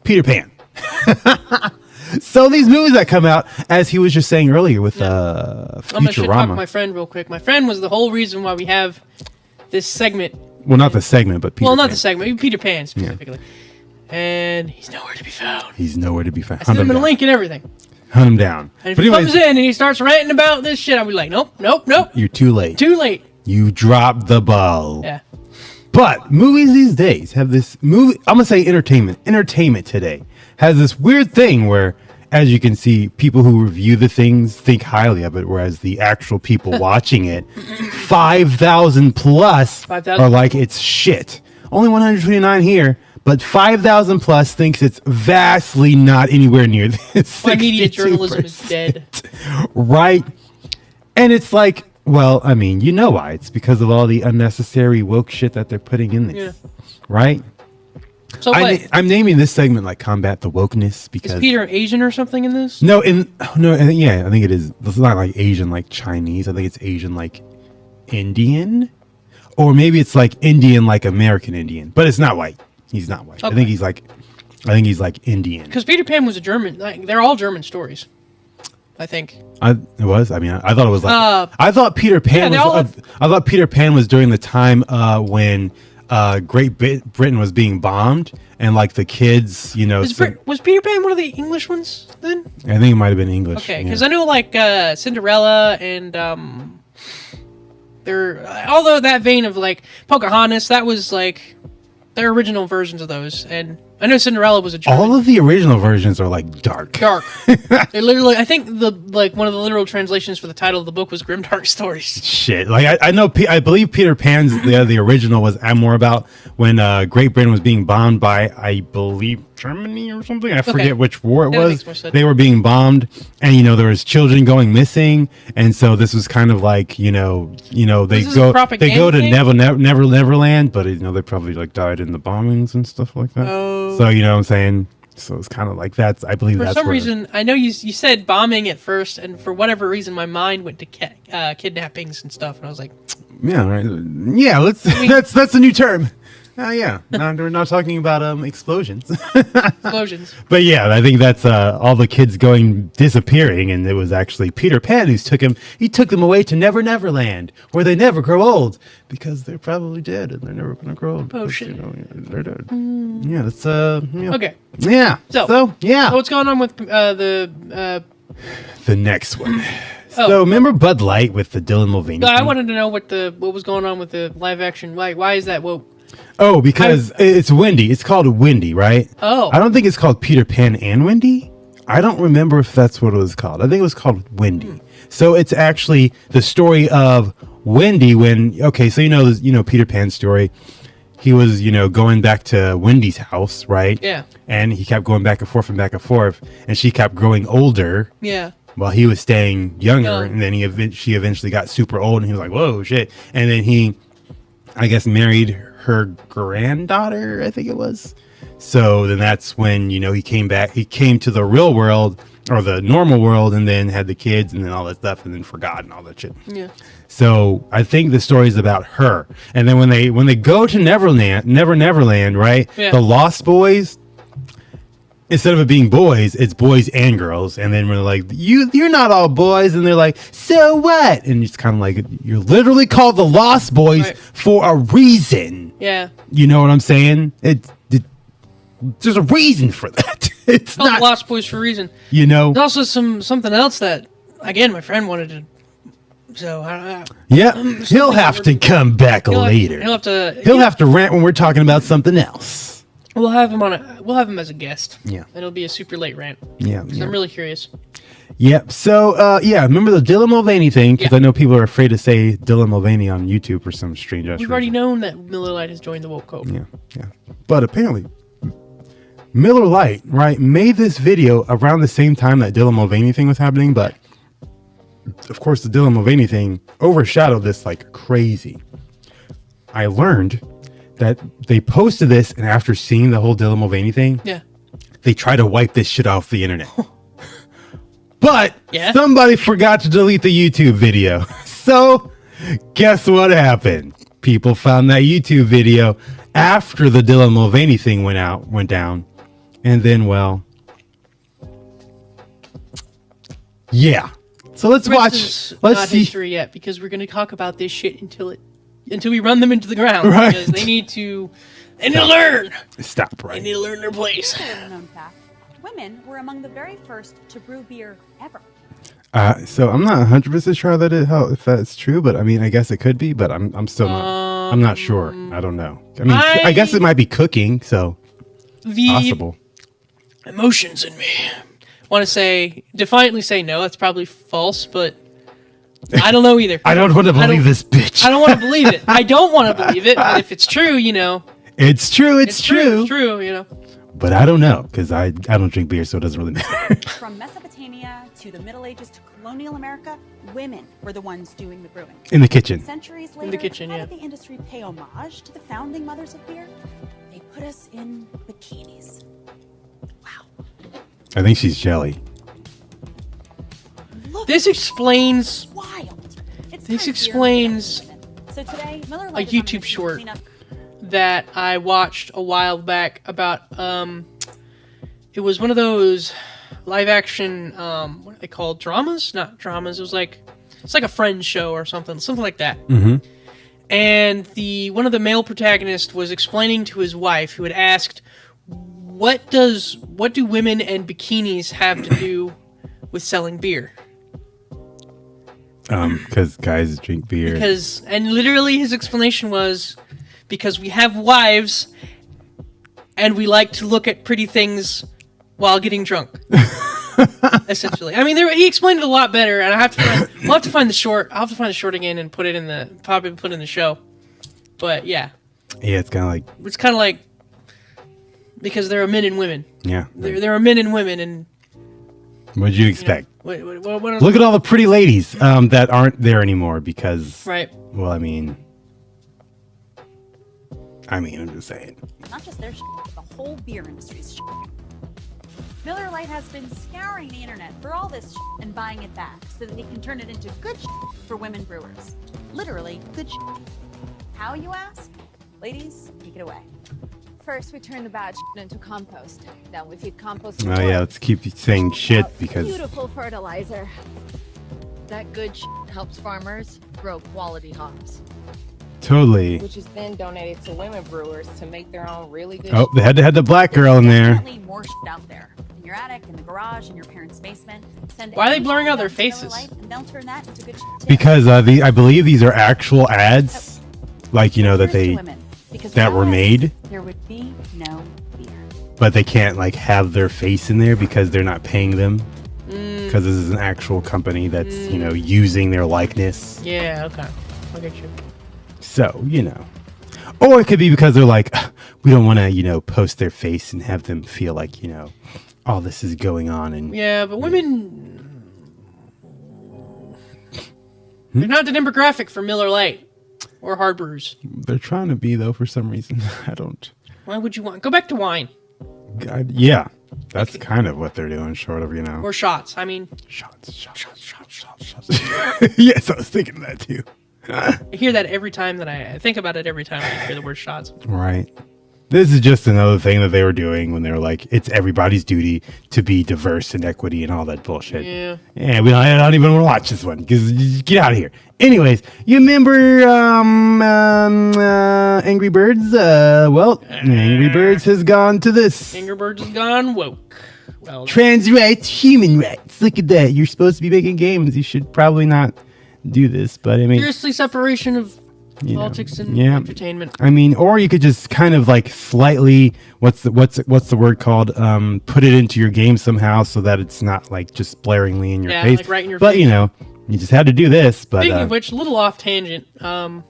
Peter Pan. So these movies that come out, as he was just saying earlier with I'm going to talk to my friend real quick. My friend was the whole reason why we have this segment. Well, not the segment, but Peter Pan. Not the segment. Peter Pan specifically. Yeah. And he's nowhere to be found. He's nowhere to be found. I sent him a link and everything. Hunt him down. And if he comes in and he starts ranting about this shit, I'll be like, nope. You're too late. Too late. You dropped the ball. Yeah. But movies these days have this movie. I'm going to say entertainment. Entertainment today has this weird thing where, as you can see, people who review the things think highly of it, whereas the actual people watching it, 5,000 plus 5,000? are like, it's shit. Only 129 here, but 5,000 plus thinks it's vastly not anywhere near this. Why media journalism is dead. Right? And it's like, well, I mean, you know why. It's because of all the unnecessary woke shit that they're putting in this. Yeah. Right? So I'm naming this segment like Combat the Wokeness because... Is Peter Asian or something in this? No, I think it is. It's not like Asian like Chinese. I think it's Asian like Indian. Or maybe it's like Indian like American Indian. But it's not white. He's not white. Okay. I think he's like Indian. Because Peter Pan was a German. They're all German stories, I think. It was. I mean, I thought it was like. I thought Peter Pan was. I thought Peter Pan was during the time when Great Britain was being bombed, and like the kids, you know. Was Peter Pan one of the English ones then? I think it might have been English. Okay, because I knew like Cinderella and although that vein of like Pocahontas, that was like their original versions of those, and I know Cinderella was a German. All of the original versions are like dark. They literally, I think one of the literal translations for the title of the book was Grimdark Stories. Shit, like I believe Peter Pan's the original was more about when Great Britain was being bombed by, I believe, Germany or something. I forget which war it was. They were being bombed, and there was children going missing, and so this was kind of like they go to Neverland, but they probably like died in the bombings and stuff like that. Oh. So you know what I'm saying. So it's kind of like that's. I believe that's for some reason. I know you said bombing at first, and for whatever reason, my mind went to kidnappings and stuff, and I was like, yeah, right, yeah. That's a new term. Yeah. No, we're not talking about explosions. Explosions. But yeah, I think that's all the kids disappearing, and it was actually Peter Pan who took them away to Neverland, where they never grow old because they're probably dead and they're never going to grow old. Oh shit. They're dead. Yeah, that's okay. Yeah. So yeah. So what's going on with the next one? So remember Bud Light with the Dylan Mulvaney? I wanted to know what was going on with the live action. Why is that? Oh, because it's Wendy. It's called Wendy, right? Oh. I don't think it's called Peter Pan and Wendy. I don't remember if that's what it was called. I think it was called Wendy. So it's actually the story of Wendy so Peter Pan's story. He was, going back to Wendy's house, right? Yeah. And he kept going back and forth, and she kept growing older. Yeah. While he was staying younger, and then she eventually got super old, and he was like, whoa, shit. And then he, I guess, married her granddaughter, I think it was. So then that's when, he came back. He came to the real world, or the normal world, and then had the kids and then all that stuff, and then forgot and all that shit. Yeah. So I think the story is about her. And then when they go to Neverland, right? Yeah. The Lost Boys, instead of it being boys, it's boys and girls. And then we're like, you're not all boys. And they're like, so what? And it's kind of like, you're literally called the Lost Boys for a reason. Yeah. You know what I'm saying? There's a reason for that. It's not Lost Boys for a reason. There's also something else that, again, my friend wanted to. So he'll have to come back later. He'll have to rant when we're talking about something else. We'll have him We'll have him as a guest. Yeah, and it'll be a super late rant. Yeah, I'm really curious. Yeah. So remember the Dylan Mulvaney thing? Because I know people are afraid to say Dylan Mulvaney on YouTube for some strange reason. We've already known that Miller Lite has joined the woke code. Yeah. But apparently, Miller Lite, right, made this video around the same time that Dylan Mulvaney thing was happening, but of course the Dylan Mulvaney thing overshadowed this like crazy. I learned that they posted this, and after seeing the whole Dylan Mulvaney thing, they tried to wipe this shit off the internet. But somebody forgot to delete the YouTube video. So guess what happened? People found that YouTube video after the Dylan Mulvaney thing went down, And then, well, yeah. So let's watch. Let's not see. history yet, because we're going to talk about this shit until we run them into the ground. Right. Because they need to learn. Stop, They right? need to learn their place. Known fact, women were among the very first to brew beer ever. So I'm not 100% sure that if that's true, but I mean, I guess it could be, but I'm still not. I'm not sure. I don't know. I mean, I guess it might be cooking, so possible. Emotions in me want to defiantly say no. That's probably false, but I don't know either. I don't want to believe this bitch. I don't want to believe it. I don't want to believe it, but if it's true, it's true. It's true. It's true. But I don't know, because I don't drink beer, so it doesn't really matter. From Mesopotamia to the Middle Ages to colonial America, women were the ones doing the brewing. In the kitchen. Centuries later, In the kitchen, how yeah. did the industry pay homage to the founding mothers of beer? They put us in bikinis. Wow. I think she's jelly. Look, This explains wild. It's This time explains beer was so today, Miller a Lite is on YouTube mission to short clean up that I watched a while back about it was one of those live action what are they called, dramas? Not dramas. It's like a Friends show or something like that. Mm-hmm. And one of the male protagonists was explaining to his wife, who had asked, what do women and bikinis have to do with selling beer? Because guys drink beer. And literally his explanation was, because we have wives and we like to look at pretty things while getting drunk. Essentially. I mean, he explained it a lot better, and we'll have to find the short. I'll have to find the short again and probably put it in the show. But yeah. Yeah, it's kind of like, because there are men and women. yeah. There are men and women, and What'd you expect? what Look at all the pretty ladies that aren't there anymore because, right. well, I mean, I'm just saying. not just their shit, but the whole beer industry's shit. Miller Lite has been scouring the internet for all this shit and buying it back so that they can turn it into good shit for women brewers. Literally, good shit. How, you ask? Ladies, take it away. First, we turn the bad shit into compost. Then we feed compost. Oh yeah, let's keep saying shit out because beautiful fertilizer. That good shit helps farmers grow quality hops, totally. which is then donated to women brewers to make their own really good. Oh, they had to have the black girl in there. Definitely more shit out there. In your attic, in the garage, in your parents' basement. Send Why are they any blurring shit out their to Miller faces? Lite, and they'll turn that into good shit too. Because I believe these are actual ads, like that Here's to women, because that were without us, made, there would be no beer. but they can't like have their face in there because they're not paying them. Because this is an actual company that's using their likeness. Yeah, okay. I'll get you. So or it could be because they're like, we don't want to post their face and have them feel like all this is going on and Yeah, but women... They're not the demographic for Miller Lite or hard brews. they're trying to be though for some reason. I don't. Why would you want... Go back to wine. God, yeah, that's kind of what they're doing, short of Or shots. I mean, shots. Yes, I was thinking that too. I hear that every time that I think about it every time I hear the word shots. Right. This is just another thing that they were doing when they were like, it's everybody's duty to be diverse and equity and all that bullshit. Yeah. And I don't even want to watch this one because get out of here. Anyways, you remember Angry Birds? Angry Birds has gone to this. Angry Birds is gone woke. Well, Trans rights, human rights. Look at that. You're supposed to be making games. You should probably not do this. But I mean, seriously, separation of politics and yeah. entertainment. I mean, or you could just kind of like slightly what's the word called? Put it into your game somehow so that it's not like just blaringly in your Yeah, face. like right in your but face. you just had to do this. But Speaking of which, a little off tangent. You know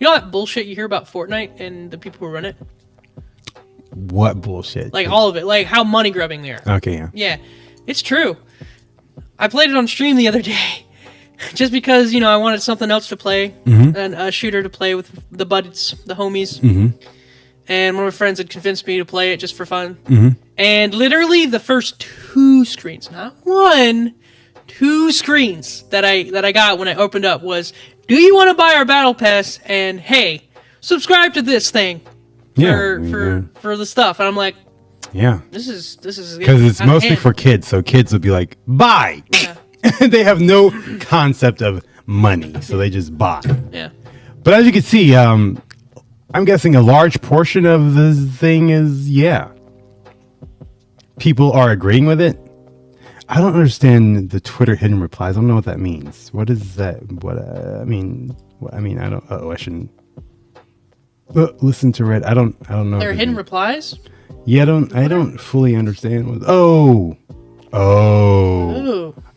that bullshit you hear about Fortnite and the people who run it? what bullshit? Like all of it. Like how money grubbing they are. Okay, yeah. Yeah, it's true. I played it on stream the other day. Just because, I wanted something else to play. And a shooter to play with the buds, the homies. And one of my friends had convinced me to play it just for fun. And literally the first two screens, not one, two screens that I got when I opened up was, do you want to buy our battle pass? And hey, subscribe to this thing for the stuff. And I'm like, Yeah. This is Because it's out of mostly hand. for kids, so kids will be like, buy. Yeah. They have no concept of money, so they just buy. Yeah. But as you can see, I'm guessing a large portion of this thing is, people are agreeing with it. I don't understand the Twitter hidden replies. I don't know what that means. What is that? I don't. I shouldn't listen to Red. I don't know. There are hidden replies. Yeah, I don't fully understand. Ooh.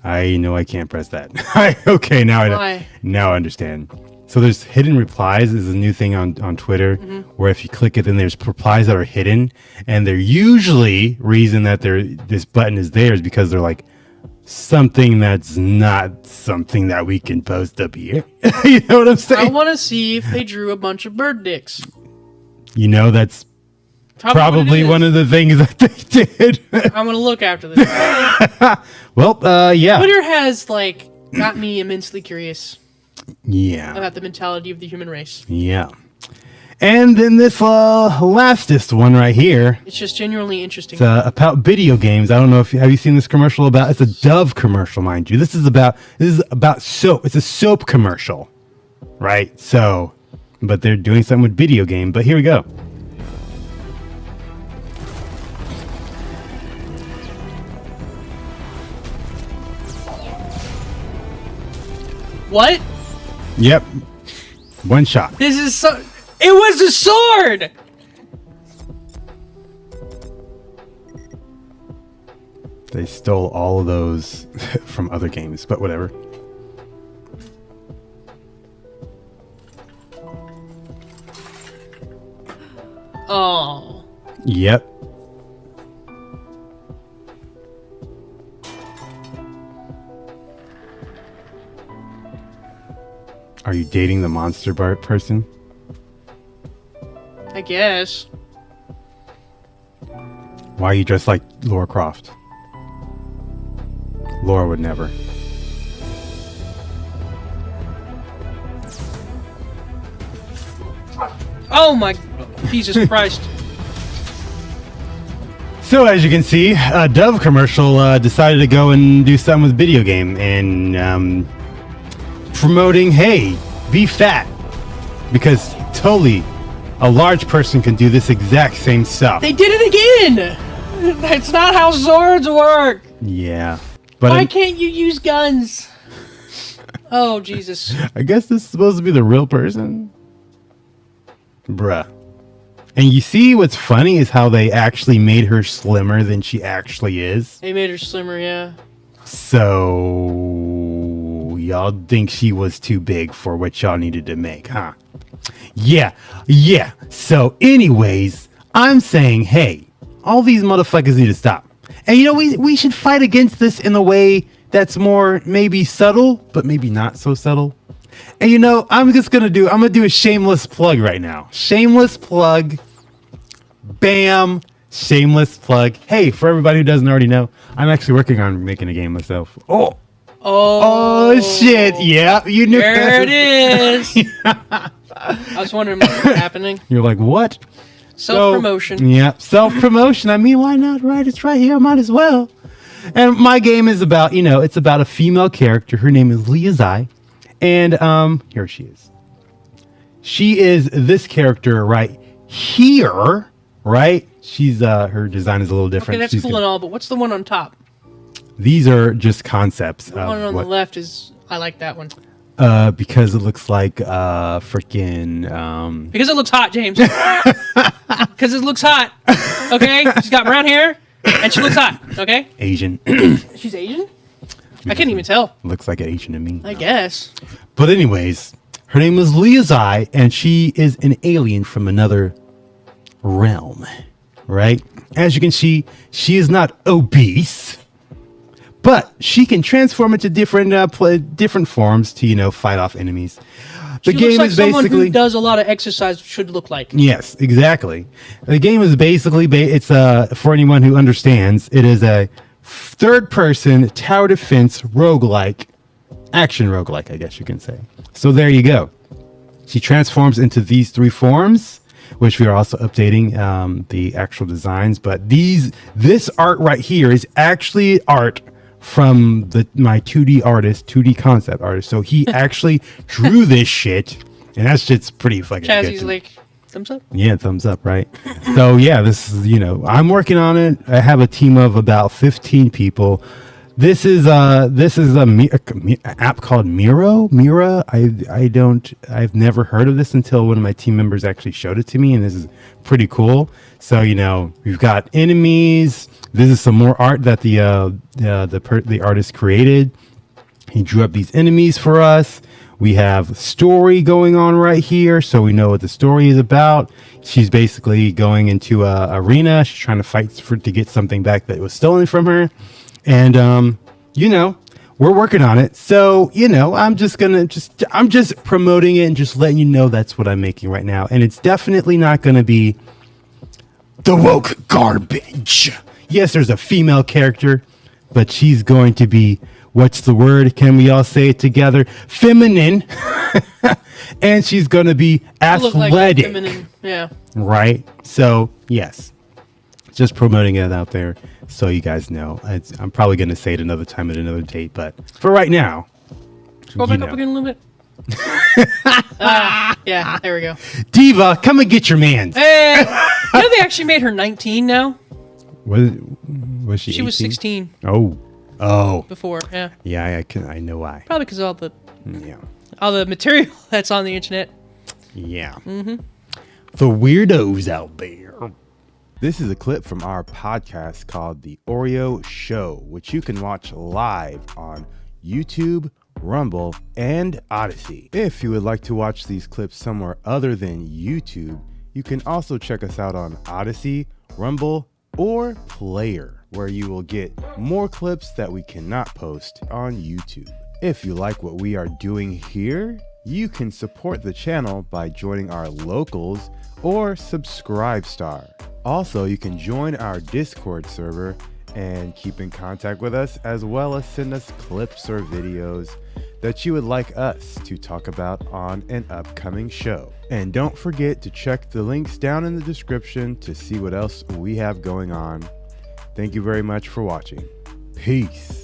I know I can't press that. Okay, now I understand. So there's hidden replies is a new thing on Twitter, where if you click it, then there's replies that are hidden, and they're usually reason that this button is there is because they're like something that's not something that we can post up here. You know what I'm saying? I want to see if they drew a bunch of bird dicks. You know, that's probably one of the things that they did. I'm gonna look after this. Well, yeah. Twitter has got me immensely curious. Yeah. About the mentality of the human race. Yeah. And then this lastest one right here. It's just genuinely interesting. It's about video games. I don't know if have you seen this commercial about? It's a Dove commercial, mind you. This is about soap. It's a soap commercial, right? So, but they're doing something with video game. But here we go. What? Yep. One shot. This is so. It was a sword! They stole all of those from other games, but whatever. Oh. Yep. Are you dating the monster person? I guess. Why are you dressed like Lara Croft? Laura would never. Oh my Jesus Christ. So as you can see, a Dove commercial decided to go and do something with video game and promoting, hey, be fat. Because totally a large person can do this exact same stuff. They did it again! That's not how swords work! Yeah. But Why can't you use guns? Oh, Jesus. I guess this is supposed to be the real person? Bruh. And you see what's funny is how they actually made her slimmer than she actually is. They made her slimmer, yeah. So y'all think she was too big for what y'all needed to make, huh? Yeah. So anyways, I'm saying, hey, all these motherfuckers need to stop. And you know, we should fight against this in a way that's more maybe subtle, but maybe not so subtle. And you know, I'm gonna do a shameless plug right now. Shameless plug. Bam. Shameless plug. Hey, for everybody who doesn't already know, I'm actually working on making a game myself. Oh shit. Yeah, you knew. There it is. I was wondering what was happening. You're like, what? Self-promotion. So, yeah, self-promotion. I mean, why not? Right? It's right here. Might as well. And my game is about, it's about a female character. Her name is Leah Zai. And here she is. She is this character right here, right? She's her design is a little different. Okay, that's cool and all, but what's the one on top? These are just concepts. The one on the left is, I like that one. Because it looks like freaking Because it looks hot, James. Because it looks hot. Okay? She's got brown hair and she looks hot. Okay? Asian. She's Asian? I can't even tell. Looks like an Asian to me. I guess. But anyways, her name is Leah Zai, and she is an alien from another realm, right? As you can see, she is not obese, but she can transform into different forms to fight off enemies. The She game looks like is someone basically who does a lot of exercise should look like. yes, exactly. The game is basically it's for anyone who understands, it is a third-person tower defense roguelike, action roguelike, I guess you can say. So there you go. She transforms into these three forms, which we are also updating the actual designs. But this art right here is actually art from my 2D artist, 2D concept artist. So he actually drew this shit, and that shit's pretty fucking good. Chazzy's like, thumbs up? Yeah, thumbs up, right? So yeah, this is, I'm working on it. I have a team of about 15 people. This is an app called Mira. I've never heard of this until one of my team members actually showed it to me, and this is pretty cool. So we've got enemies. This is some more art that the artist created. He drew up these enemies for us. We have story going on right here, so we know what the story is about. She's basically going into a arena. She's trying to fight to get something back that was stolen from her. And, we're working on it. So, I'm just promoting it and just letting you know that's what I'm making right now. And it's definitely not going to be the woke garbage. Yes, there's a female character, but she's going to be, what's the word? Can we all say it together? Feminine. And she's going to be athletic. Like feminine. Yeah. Right? So, yes. Just promoting it out there so you guys know. I'm probably going to say it another time at another date, but for right now. Scroll back up again a little bit. Yeah, there we go. Diva, come and get your mans. Hey, they actually made her 19 now. Was she 18? She was 16. Oh. Before, yeah. Yeah, I know why. Probably because of all the material that's on the internet. Yeah. Mm-hmm. The weirdos out there. This is a clip from our podcast called The Oreyo Show, which you can watch live on YouTube, Rumble, and Odyssey. If you would like to watch these clips somewhere other than YouTube, you can also check us out on Odyssey, Rumble, or Player, where you will get more clips that we cannot post on YouTube. If you like what we are doing here, you can support the channel by joining our locals or Subscribe Star. Also, you can join our Discord server and keep in contact with us, as well as send us clips or videos that you would like us to talk about on an upcoming show. And don't forget to check the links down in the description to see what else we have going on. Thank you very much for watching. Peace.